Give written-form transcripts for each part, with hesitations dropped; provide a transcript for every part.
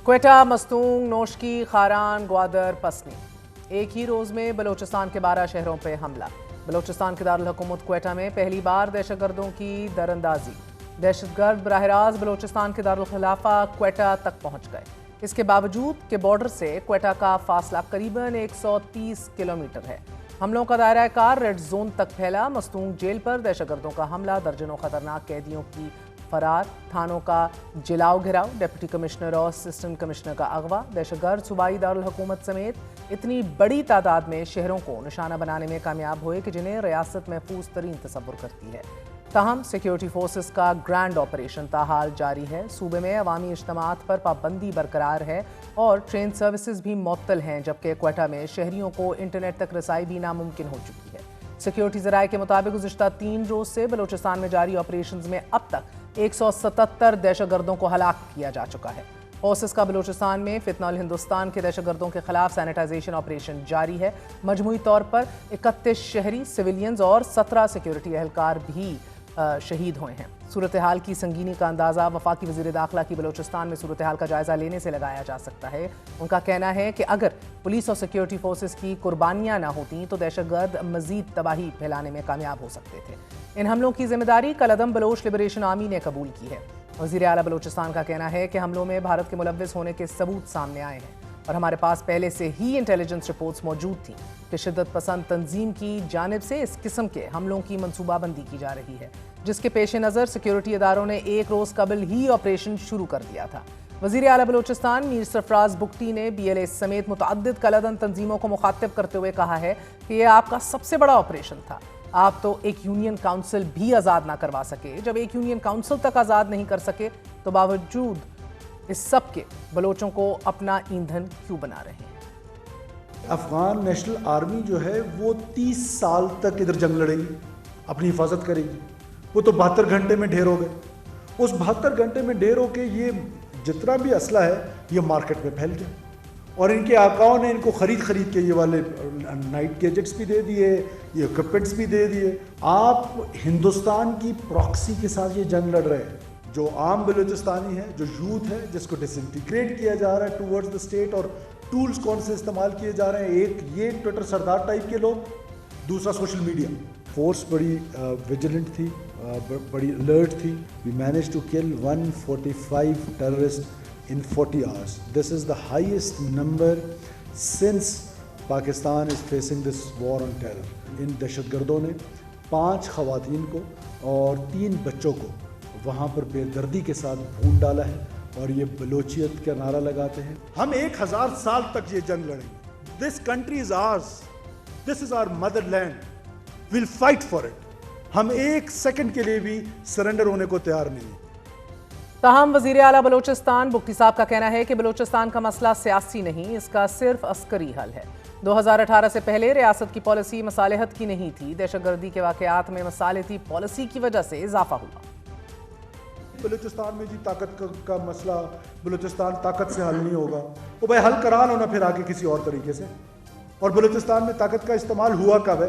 کوئٹہ، مستونگ، نوشکی، خاران، گوادر، پسنی ایک ہی روز میں بلوچستان کے 12 شہروں پہ حملہ۔ بلوچستان کے دارالحکومت کوئٹہ میں پہلی بار دہشت گردوں کی دراندازی۔ دہشت گرد براہ راست بلوچستان کے دارالخلافہ کوئٹہ تک پہنچ گئے، اس کے باوجود کہ بارڈر سے کوئٹہ کا فاصلہ قریباً 130 کلومیٹر ہے۔ حملوں کا دائرہ کار ریڈ زون تک پھیلا۔ مستونگ جیل پر دہشت گردوں کا حملہ، درجنوں خطرناک قیدیوں کی فرار، تھانوں کا جلاؤ گھراؤ، ڈپٹی کمشنر اور اسسٹنٹ کمشنر کا اغوا۔ دہشت گرد صوبائی دارالحکومت سمیت اتنی بڑی تعداد میں شہروں کو نشانہ بنانے میں کامیاب ہوئے کہ جنہیں ریاست محفوظ ترین تصور کرتی ہے۔ تاہم سیکیورٹی فورسز کا گرینڈ آپریشن تاحال جاری ہے۔ صوبے میں عوامی اجتماعات پر پابندی برقرار ہے اور ٹرین سروسز بھی معطل ہیں، جبکہ کوئٹہ میں شہریوں کو انٹرنیٹ تک رسائی بھی ناممکن ہو چکی ہے۔ سیکیورٹی ذرائع کے مطابق گزشتہ 3 روز سے بلوچستان میں جاری آپریشنز میں اب تک 177 دہشت گردوں کو ہلاک کیا جا چکا ہے۔ فورسز کا بلوچستان میں فتنہ الہندوستان کے دہشت گردوں کے خلاف سینیٹائزیشن آپریشن جاری ہے۔ مجموعی طور پر 31 شہری، سویلینز اور 17 سیکیورٹی اہلکار بھی شہید ہوئے ہیں۔ صورتحال کی سنگینی کا اندازہ وفاقی وزیر داخلہ کی بلوچستان میں صورتحال کا جائزہ لینے سے لگایا جا سکتا ہے۔ ان کا کہنا ہے کہ اگر پولیس اور سیکیورٹی فورسز کی قربانیاں نہ ہوتیں تو دہشت گرد مزید تباہی پھیلانے میں کامیاب ہو سکتے تھے۔ ان حملوں کی ذمہ داری کالعدم بلوچ لبریشن آرمی نے قبول کی ہے۔ وزیر اعلیٰ بلوچستان کا کہنا ہے کہ حملوں میں بھارت کے ملوث ہونے کے ثبوت سامنے آئے ہیں اور ہمارے پاس پہلے سے ہی انٹیلیجنس رپورٹس موجود تھیں کہ شدت پسند تنظیم کی جانب سے اس قسم کے حملوں کی منصوبہ بندی کی جا رہی ہے، جس کے پیش نظر سیکیورٹی اداروں نے 1 روز قبل ہی آپریشن شروع کر دیا تھا۔ وزیر اعلیٰ بلوچستان میر سرفراز بگٹی نے BLA سمیت متعدد کالعدم تنظیموں کو مخاطب کرتے ہوئے کہا ہے کہ یہ آپ کا سب سے بڑا آپریشن تھا۔ آپ تو ایک یونین کاؤنسل بھی آزاد نہ کروا سکے۔ جب ایک یونین کاؤنسل تک آزاد نہیں کر سکے تو باوجود اس سب کے بلوچوں کو اپنا ایندھن کیوں بنا رہے ہیں؟ افغان نیشنل آرمی جو ہے وہ 30 سال تک ادھر جنگ لڑے گی، اپنی حفاظت کرے گی۔ وہ تو 72 گھنٹے میں ڈھیر ہو گئے۔ اس 72 گھنٹے میں ڈھیر ہو کے یہ جتنا بھی اسلحہ ہے یہ مارکیٹ میں پھیل گیا، اور ان کے آقاؤں نے ان کو خرید کے یہ والے نائٹ گیجٹس بھی دے دیے، یہ اکوپمنٹس بھی دے دیے۔ آپ ہندوستان کی پراکسی کے ساتھ یہ جنگ لڑ رہے ہیں۔ جو عام بلوچستانی ہے، جو یوتھ ہے، جس کو ڈس انٹیگریٹ کیا جا رہا ہے ٹورڈز دا اسٹیٹ، اور ٹولز کون سے استعمال کیے جا رہے ہیں؟ ایک یہ ٹویٹر سردار ٹائپ کے لوگ، دوسرا سوشل میڈیا۔ فورس بڑی ویجیلنٹ تھی، بڑی الرٹ تھی۔ We manage to kill 145 terrorist in 40 hours. This is the highest number since Pakistan is facing this war on terror. ان دہشت گردوں نے 5 خواتین کو اور 3 بچوں کو وہاں پر بے دردی کے ساتھ بھون ڈالا ہے، اور یہ بلوچیت کا نعرہ لگاتے ہیں۔ ہم 1000 سال تک یہ جنگ لڑیں گے۔ This country is ours. This is our motherland. We'll fight for it. ہم 1 سیکنڈ کے لیے بھی سرنڈر ہونے کو تیار نہیں ہیں۔ تاہم وزیر اعلیٰ بلوچستان بگٹی صاحب کا کہنا ہے کہ بلوچستان کا مسئلہ سیاسی نہیں، اس کا صرف عسکری حل ہے۔ 2018 سے پہلے ریاست کی پالیسی مصالحت کی نہیں تھی، دہشت گردی کے واقعات میں مصالحتی پالیسی کی وجہ سے اضافہ ہوا۔ بلوچستان میں جی طاقت کا مسئلہ بلوچستان طاقت سے حل نہیں ہوگا۔ وہ بھائی حل کرا لو نا پھر آگے کسی اور طریقے سے۔ اور بلوچستان میں طاقت کا استعمال ہوا کب ہے؟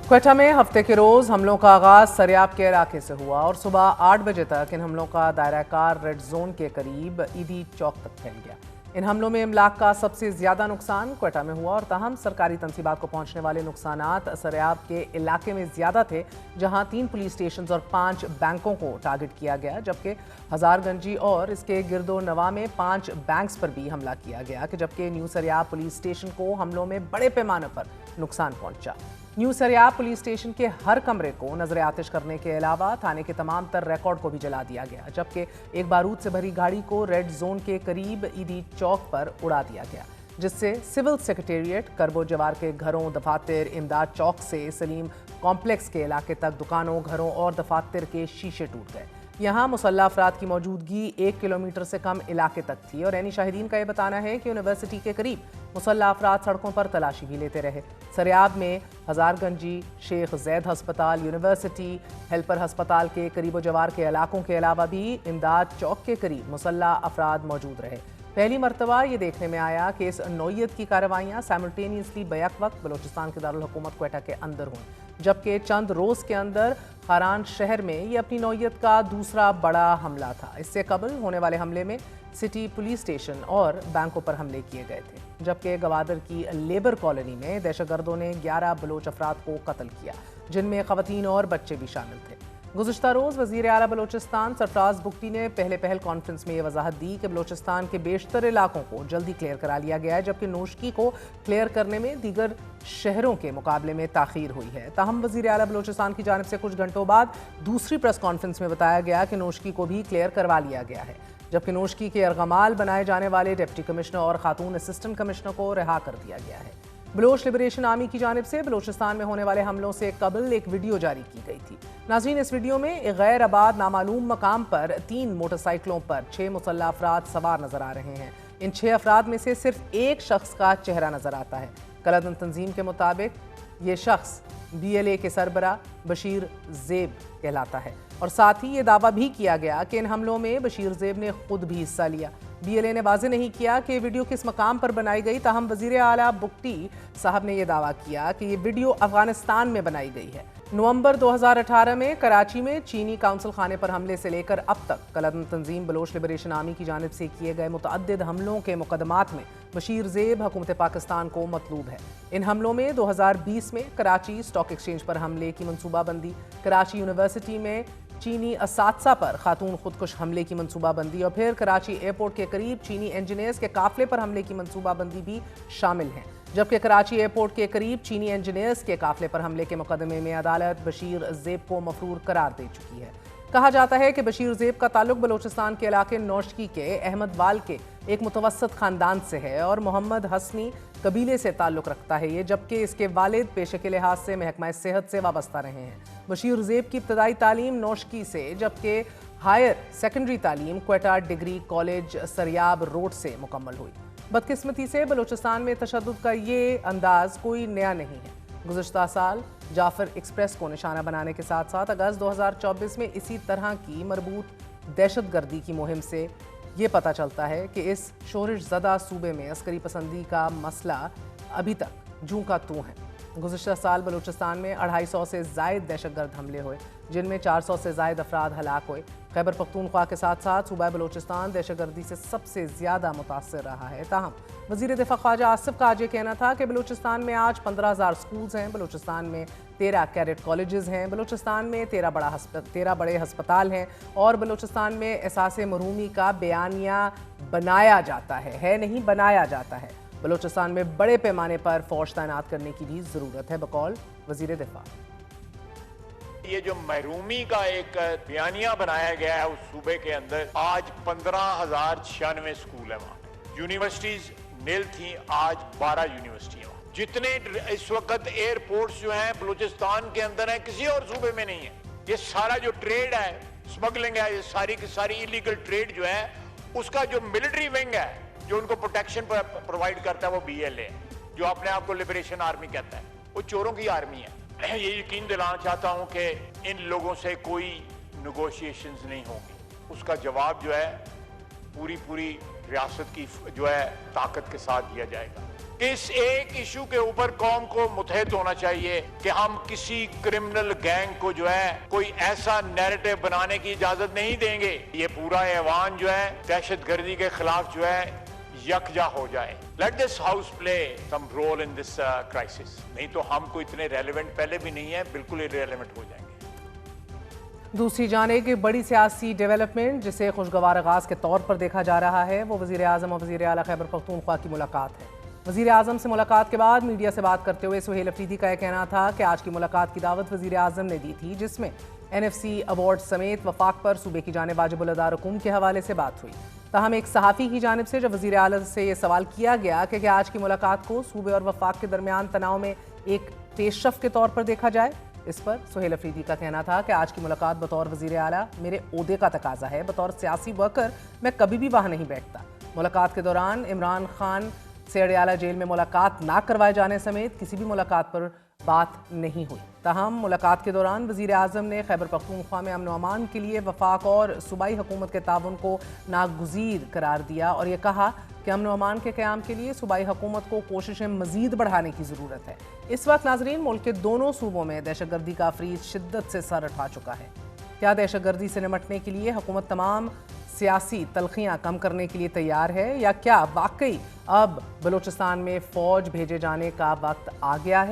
کوئٹہ میں ہفتے کے روز حملوں کا آغاز سریاب کے علاقے سے ہوا اور صبح 8 بجے تک ان حملوں کا دائرہ کار ریڈ زون کے قریب عیدی چوک تک پھیل گیا۔ ان حملوں میں املاک کا سب سے زیادہ نقصان کوئٹہ میں ہوا، اور تاہم سرکاری تنصیبات کو پہنچنے والے نقصانات سریاب کے علاقے میں زیادہ تھے، جہاں 3 پولیس سٹیشنز اور 5 بینکوں کو ٹارگٹ کیا گیا، جبکہ ہزار گنجی اور اس کے گرد و نواح میں 5 بینکس پر بھی حملہ کیا گیا، جبکہ نیو سریاب پولیس سٹیشن کو حملوں میں بڑے پیمانے پر نقصان پہنچا۔ نیو سریاب پولیس سٹیشن کے ہر کمرے کو نظر آتش کرنے کے علاوہ تھانے کے تمام تر ریکارڈ کو بھی جلا دیا گیا، جبکہ ایک بارود سے بھری گاڑی کو ریڈ زون کے قریب عیدی چوک پر اڑا دیا گیا، جس سے سول سیکریٹریٹ، کربو جوار کے گھروں، دفاتر، امداد چوک سے سلیم کمپلیکس کے علاقے تک دکانوں، گھروں اور دفاتر کے شیشے ٹوٹ گئے۔ یہاں مسلح افراد کی موجودگی 1 کلومیٹر سے کم علاقے تک تھی، اور عینی شاہدین کا یہ بتانا ہے کہ یونیورسٹی کے قریب مسلح افراد سڑکوں پر تلاشی بھی لیتے رہے۔ سریاب میں ہزار گنجی، شیخ زید ہسپتال، یونیورسٹی، ہیلپر ہسپتال کے قریب و جوار کے علاقوں کے علاوہ بھی امداد چوک کے قریب مسلح افراد موجود رہے۔ पहली मरतबा ये देखने में आया कि इस नौयत की कार्रवाइयाँ साइमल्टेनियसली बैक वक्त बलूचिस्तान के दारुल हुकूमत क्वेटा के अंदर हुई, जबकि चंद रोज़ के अंदर खारान शहर में ये अपनी नौयत का दूसरा बड़ा हमला था। इससे कबल होने वाले हमले में सिटी पुलिस स्टेशन और बैंकों पर हमले किए गए थे, जबकि गवादर की लेबर कॉलोनी में दहशतगर्दों ने 11 बलोच अफराद को कत्ल किया, जिनमें खवातीन और बच्चे भी शामिल थे। गुज़िश्ता रोज़ वज़ीर आला बलोचिस्तान सरफराज बुगटी ने पहल कॉन्फ्रेंस में ये वजाहत दी कि बलोचिस्तान के बेशतर इलाकों को जल्दी क्लियर करा लिया गया है, जबकि नोशकी को क्लियर करने में दीगर शहरों के मुकाबले में ताख़ीर हुई है। ताहम वज़ीर आला बलोचिस्तान की जानिब से कुछ घंटों बाद दूसरी प्रेस कॉन्फ्रेंस में बताया गया कि नोशकी को भी क्लियर करवा लिया गया है, जबकि नोशकी के अर्गमाल बनाए जाने वाले डिप्टी कमिश्नर और खातून असिस्टेंट कमिश्नर को रिहा कर दिया गया है। बलोच लिबरेशन आर्मी की जानिब से बलोचिस्तान में होने वाले हमलों से कबल एक वीडियो जारी की गई थी। नाज़रीन, इस वीडियो में एक गैर आबाद नामालूम मकाम पर 3 मोटरसाइकिलों पर 6 मुसल्लह अफराद सवार नजर आ रहे हैं। इन 6 अफराद में से सिर्फ एक शख्स का चेहरा नजर आता है। कलदन तंजीम के मुताबिक ये शख्स BLA के सरबरा बशीर ज़ेब कहलाता है, और साथ ही ये दावा भी किया गया कि इन हमलों में बशीर ज़ेब ने खुद भी हिस्सा लिया। BLA ने वाज़ेह नहीं किया कि वीडियो किस मकाम पर बनाई गई, ताहम वज़ीर आला बुगटी साहब ने यह दावा किया कि ये वीडियो अफगानिस्तान में बनाई गई है। नवंबर 2018 में कराची में चीनी काउंसिल खाने पर हमले से लेकर अब तक कलदन तंजीम बलोच लिबरेशन आर्मी की जानिब से किए गए मुतअद्दिद हमलों के मुकदमात में बशीर ज़ेब हुकूमत पाकिस्तान को मतलूब है। इन हमलों में 2020 में कराची स्टॉक एक्सचेंज पर हमले की मनसूबाबंदी, कराची यूनिवर्सिटी में चीनी असातिज़ा पर खातून खुदकुश हमले की मनसूबाबंदी और फिर कराची एयरपोर्ट के करीब चीनी इंजीनियर्स के काफिले पर हमले की मनसूबाबंदी भी शामिल हैं, जबकि कराची एयरपोर्ट के करीब चीनी इंजीनियर्स के काफिले पर हमले के मुकदमे में अदालत बशीर ज़ेब को मफरूर करार दे चुकी है। कहा जाता है कि बशीर ज़ेब का ताल्लुक बलोचिस्तान के इलाके नौशकी के अहमद वाल के एक मुतवस्सत खानदान से है और मोहम्मद हसनी कबीले से ताल्लुक रखता है ये, जबकि इसके वालिद पेशे के लिहाज से महकमा सेहत से वाबस्ता रहे हैं। बशीर ज़ेब की इब्तदाई तालीम नौशकी से, जबकि हायर सेकेंडरी तालीम Quetta degree college Sariab road से मुकम्मल हुई। बदकिस्मती से बलोचिस्तान में तशद्दुद का ये अंदाज कोई नया नहीं है। गुज़श्ता साल जाफर एक्सप्रेस को निशाना बनाने के साथ साथ अगस्त 2024 में इसी तरह की मरबूत दहशतगर्दी की मुहिम से ये पता चलता है कि इस शोरिश ज़दा सूबे में अस्करी पसंदी का मसला अभी तक जूं का तूं है। गुज़श्ता साल बलूचिस्तान में 250 से ज़ायद दहशतगर्द हमले हुए, जिनमें 400 से ज़ायद अफराद हलाक हुए। खैबर पख्तूनख्वा के साथ साथ सूबा बलूचिस्तान दहशतगर्दी से सबसे ज़्यादा मुतासर रहा है। ताहम वज़ीर दिफ़ा ख्वाजा आसिफ का आज ये कहना था कि बलूचिस्तान में आज 15,000 स्कूल्स हैं, बलूचिस्तान में 13 कैडेट कॉलेजेस हैं, बलूचिस्तान में 13 बड़े हस्पताल हैं और बलूचिस्तान में एहसास महरूमी का बयानिया बनाया जाता है नहीं बनाया जाता है। बलूचिस्तान में बड़े पैमाने पर फौज तैनात करने की भी ज़रूरत है, बकौल वज़ीर दिफ़ा। ये जो महरूमी का एक बयानिया बनाया गया है उस सूबे के अंदर, आज 15,096 स्कूल है वहाँ। यूनिवर्सिटीज नील थी, आज 12 यूनिवर्सिटियाँ। जितने इस वक्त एयरपोर्ट्स जो हैं बलूचिस्तान के अंदर हैं, किसी और सूबे में नहीं है। ये सारा जो ट्रेड है, स्मगलिंग है, ये सारी की सारी इलीगल ट्रेड जो है, उसका जो मिलिट्री विंग है जो उनको प्रोटेक्शन प्रोवाइड करता है वो BLA है, जो अपने आप को लिबरेशन आर्मी कहता है। वो चोरों की आर्मी है। ये यकीन दिलाना चाहता हूं कि इन लोगों से कोई नेगोशिएशंस नहीं होंगी। उसका जवाब जो है पूरी रियासत की जो है ताकत के साथ दिया जाएगा। इस एक इशू के ऊपर कौम को मुतहद होना चाहिए कि हम किसी क्रिमिनल गैंग को जो है कोई ऐसा नैरेटिव बनाने की इजाजत नहीं देंगे। ये पूरा ऐवान जो है दहशतगर्दी के खिलाफ जो है यकजा हो जाए। Let this house play some role in this crisis. नहीं तो हम कोई इतने रेलेवेंट पहले भी नहीं है, बिल्कुल इररेलेवेंट हो जाएंगे। दूसरी जानिब की बड़ी सियासी डेवलपमेंट जिसे खुशगवार आगाज के तौर पर देखा जा रहा है वो वज़ीर आज़म और वज़ीर आला खैबर पख्तूनख्वा की मुलाकात है। वज़ीर आज़म से मुलाकात के बाद मीडिया से बात करते हुए सुहेल अफरीदी का यह कहना था कि आज की मुलाकात की दावत वज़ीर आज़म ने दी थी, जिसमें NFC अवार्ड समेत वफाक पर सूबे की जानिब वाजिबुल अदा रकूम के हवाले से बात हुई। ताहम एक सहाफ़ी की जानिब से जब वज़ीर आला से ये सवाल किया गया कि क्या आज की मुलाकात को सूबे और वफाक के दरमियान तनाव में एक पेशरफ के तौर पर देखा जाए, इस पर सुहेल अफरीदी का कहना था कि आज की मुलाकात बतौर वज़ीर आला मेरे ओहदे का तकाजा है। बतौर सियासी वर्कर मैं कभी भी वहाँ नहीं बैठता। मुलाकात के दौरान इमरान खान से अडयाला जेल में मुलाकात ना करवाए जाने समेत किसी भी मुलाकात पर बात नहीं हुई। ताहम मुलाकात के दौरान वज़ीर आज़म ने खैबर पख्तूनख्वा में अमन व अमान के लिए वफाक और सूबाई हुकूमत के ताउन को नागुज़ीर करार दिया और ये कहा कि अमन व अमान के क़याम के लिए सूबाई हुकूमत को कोशिशें मज़ीद बढ़ाने की ज़रूरत है। इस वक्त नाज़रीन मुल्क के दोनों सूबों में दहशतगर्दी का अफरीज शिद्दत से सर उठा चुका है। क्या दहशतगर्दी से निपटने के लिए हुकूमत तमाम सियासी तलखियाँ कम करने के लिए तैयार है, या क्या वाकई अब बलूचिस्तान में फ़ौज भेजे जाने का वक्त आ गया है?